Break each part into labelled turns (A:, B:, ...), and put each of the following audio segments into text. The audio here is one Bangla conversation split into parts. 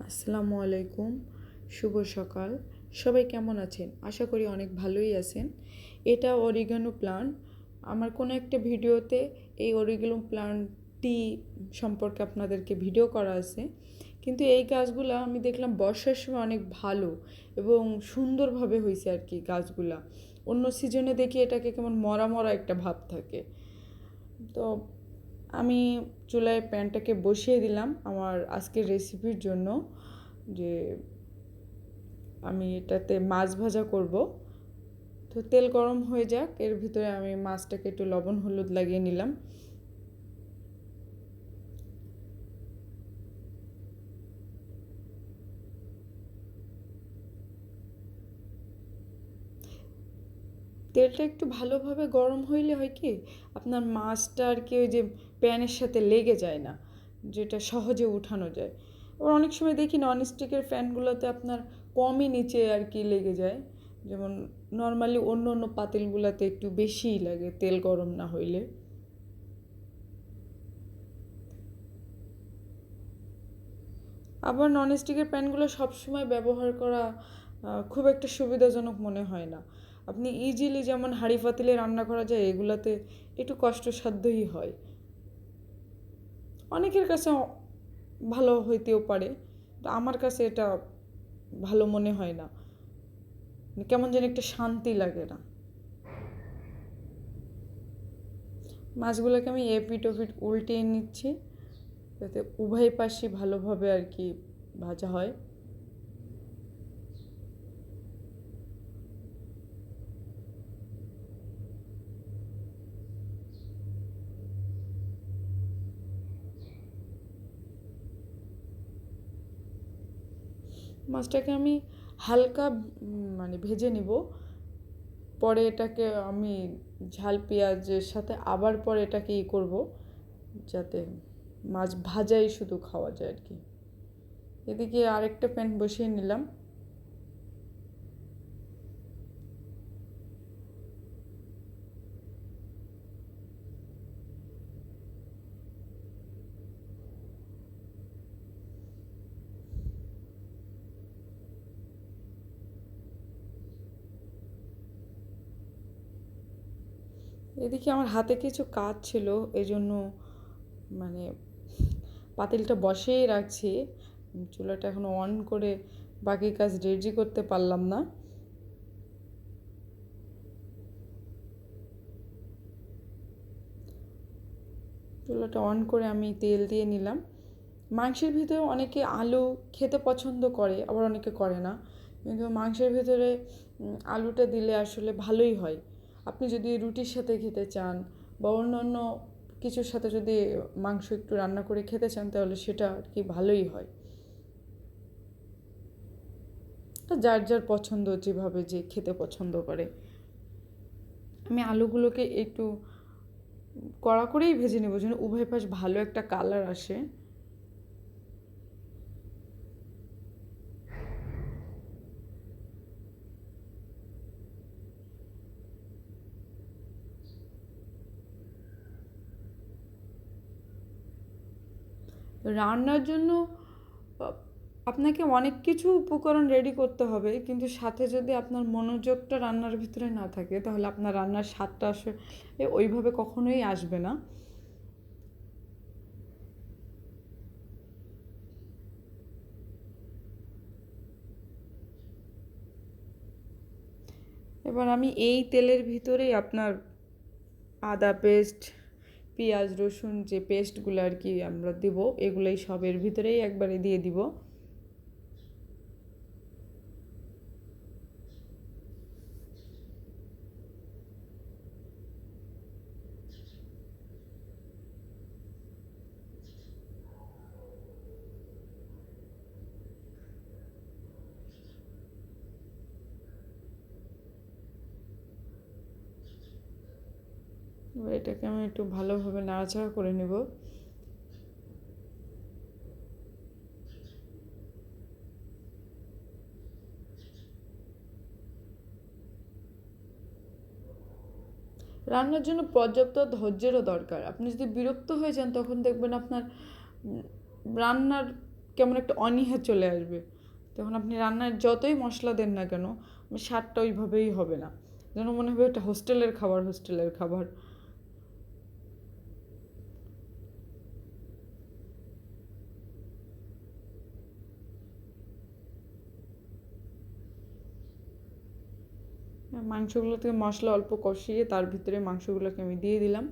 A: আসসালামু আলাইকুম, শুভ সকাল। সবাই কেমন আছেন? আশা করি অনেক ভালোই আছেন। এটা অরিগানো প্লান্ট। আমার কোনো একটা ভিডিওতে এই অরিগানো প্লান্টটি সম্পর্কে আপনাদেরকে ভিডিও করা আছে, কিন্তু এই গাছগুলো আমি দেখলাম বর্ষার সময় অনেক ভালো এবং সুন্দরভাবে হয়েছে আর কি গাছগুলা। অন্য সিজনে দেখি এটাকে কেমন মরা মরা একটা ভাব থাকে। তো আমি চুলায় প্যানটাকে বসিয়ে দিলাম আমার আজকের রেসিপির জন্য, যে আমি এটাতে মাছ ভাজা করব। তো তেল গরম হয়ে যাক, এর ভিতরে আমি মাছটাকে একটু লবণ হলুদ লাগিয়ে নিলাম। তেলটা একটু ভালোভাবে গরম হইলে হয় কি, আপনার মাছটা আর কি ওই যে প্যানের সাথে লেগে যায় না, যেটা সহজে উঠানো যায়। আবার অনেক সময় দেখি ননস্টিকের প্যানগুলোতে আপনার কমই নিচে আর কি লেগে যায়, যেমন নর্মালি অন্য অন্য পাতিলগুলোতে একটু বেশিই লাগে তেল গরম না হইলে। আবার ননস্টিকের প্যানগুলো সবসময় ব্যবহার করা খুব একটা সুবিধাজনক মনে হয় না। আপনি ইজিলি যেমন হাঁড়ি পাতিলে রান্না করা যায়, এগুলাতে একটু কষ্টসাধ্যই হয়। অনেকের কাছে ভালো হইতেও পারে, তো আমার কাছে এটা ভালো মনে হয় না, কেমন যেন একটা শান্তি লাগে না। মাছগুলোকে আমি এপিট ওপিট উল্টিয়ে নিচ্ছি, যাতে উভয় পাশই ভালোভাবে আর কি ভাজা হয়। মাছটাকে আমি হালকা মানে ভেজে নিব, পরে এটাকে আমি ঝাল পেঁয়াজের সাথে আবার পরে এটাকে করব, যাতে মাছ ভাজাই শুধু খাওয়া যায় আর কি। এদিকে আরেকটা প্যান বসিয়ে নিলাম। এদিকে আমার হাতে কিছু কাজ ছিল, এই জন্য মানে পাতিলটা বসিয়েই রাখছি, চুলাটা এখনো অন করে বাকি কাজ রেডি করতে পারলাম না। চুলাটা অন করে আমি তেল দিয়ে নিলাম। মাংসের ভিতরে অনেকে আলু খেতে পছন্দ করে, আবার অনেকে করে না, কিন্তু মাংসের ভিতরে আলুটা দিলে আসলে ভালোই হয়। আপনি যদি রুটির সাথে খেতে চান বা অন্য অন্য কিছুর সাথে যদি মাংস একটু রান্না করে খেতে চান, তাহলে সেটা আর কি ভালোই হয়। যার যার পছন্দ, যেভাবে যে খেতে পছন্দ করে। আমি আলুগুলোকে একটু কড়া করেই ভেজে নেব, যেন উভয় পাশ ভালো একটা কালার আসে। রান্নার জন্য আপনাকে অনেক কিছু উপকরণ রেডি করতে হবে, কিন্তু সাথে যদি আপনার মনোযোগটা রান্নার ভিতরে না থাকে, তাহলে আপনার রান্নার স্বাদটা আসলে ওইভাবে কখনোই আসবে না। এবার আমি এই তেলের ভিতরেই আপনার আদা পেস্ট, পেঁয়াজ রসুন যে পেস্টগুলো আর কি আমরা দেব, এগুলোই সবের ভিতরেই একবারে দিয়ে দিব। এবার এটাকে আমি একটু ভালোভাবে নাড়াচাড়া করে নেব। রান্নার জন্য পর্যাপ্ত ধৈর্যেরও দরকার। আপনি যদি বিরক্ত হয়ে যান, তখন দেখবেন আপনার রান্নার কেমন একটা অনীহা চলে আসবে। তখন আপনি রান্নায় যতই মশলা দেন না কেন, স্বাদটা ওইভাবেই হবে না, যেন মনে হবে এটা হোস্টেলের খাবার, হোস্টেলের খাবার। মাংসগুলো থেকে মশলা অল্প কষিয়ে তার ভিতরে মাংসগুলোকে আমি দিয়ে দিলাম।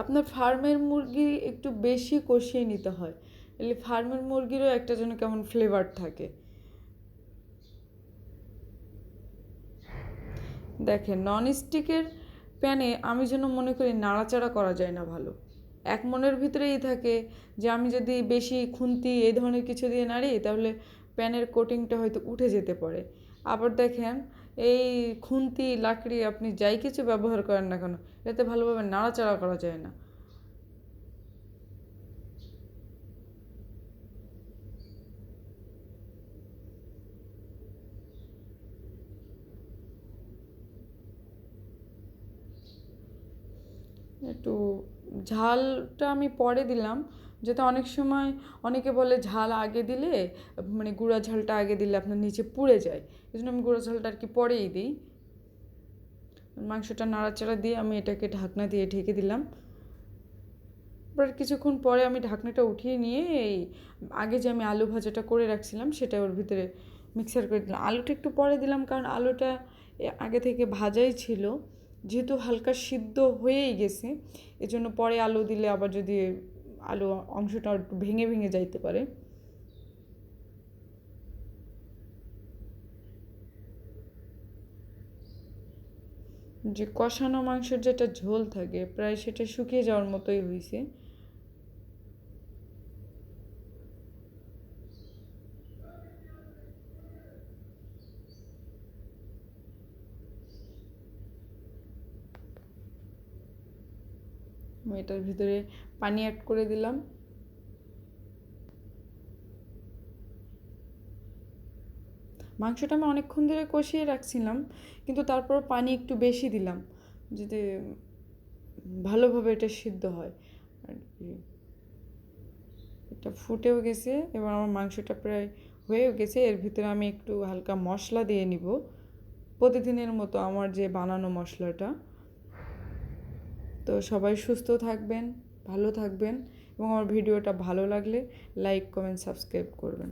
A: আপনার ফার্মের মুরগি একটু বেশি কষিয়ে নিতে হয়, এলে ফার্মের মুরগিরও একটা যেন কেমন ফ্লেভার থাকে। দেখেন, ননস্টিকের প্যানে আমি যেন মনে করি নাড়াচাড়া করা যায় না ভালো। এক মনের ভিতরেই থাকে যে আমি যদি বেশি খুন্তি এই ধরনের কিছু দিয়ে নাড়ি তাহলে প্যানের কোটিংটা হয়তো উঠে যেতে পারে। আবার দেখেন, এই খুন্তি লাকড়ি আপনি যাই কিছু ব্যবহার করেন না কেন, এতে ভালোভাবে নাড়াচাড়া করা যায় না। একটু ঝালটা আমি পরে দিলাম, যেটা অনেক সময় অনেকে বলে ঝাল আগে দিলে, মানে গুঁড়া ঝালটা আগে দিলে আপনার নিচে পুড়ে যায়, এই জন্য আমি গুঁড়া ঝালটা আর কি পরেই দিই। মাংসটা নাড়াচাড়া দিয়ে আমি এটাকে ঢাকনা দিয়ে ঢেকে দিলাম। এবার কিছুক্ষণ পরে আমি ঢাকনাটা উঠিয়ে নিয়ে এই আগে যে আমি আলু ভাজাটা করে রাখছিলাম সেটা ওর ভিতরে মিক্সার করে দিলাম। আলুটা একটু পরে দিলাম কারণ আলুটা আগে থেকে ভাজাই ছিল, যেহেতু হালকা সিদ্ধ হয়েই গেছে, এজন্য পরে আলু দিলে আবার যদি আলু অংশটা একটু ভেঙে ভেঙে যাইতে পারে। যে কষানো মাংসের যেটা ঝোল থাকে প্রায় সেটা শুকিয়ে যাওয়ার মতোই হয়েছে। আমি এটার ভিতরে পানি অ্যাড করে দিলাম। মাংসটা আমি অনেকক্ষণ ধরে কষিয়ে রাখছিলাম, কিন্তু তারপর পানি একটু বেশি দিলাম যাতে ভালোভাবে এটা সিদ্ধ হয় আর কি। এটা ফুটেও গেছে, এবার আমার মাংসটা প্রায় হয়েও গেছে। এর ভিতরে আমি একটু হালকা মশলা দিয়ে নিব, প্রতিদিনের মতো আমার যে বানানো মশলাটা। তো সবাই সুস্থ থাকবেন, ভালো থাকবেন, এবং আমার ভিডিওটা ভালো লাগলে লাইক, কমেন্ট, সাবস্ক্রাইব করবেন।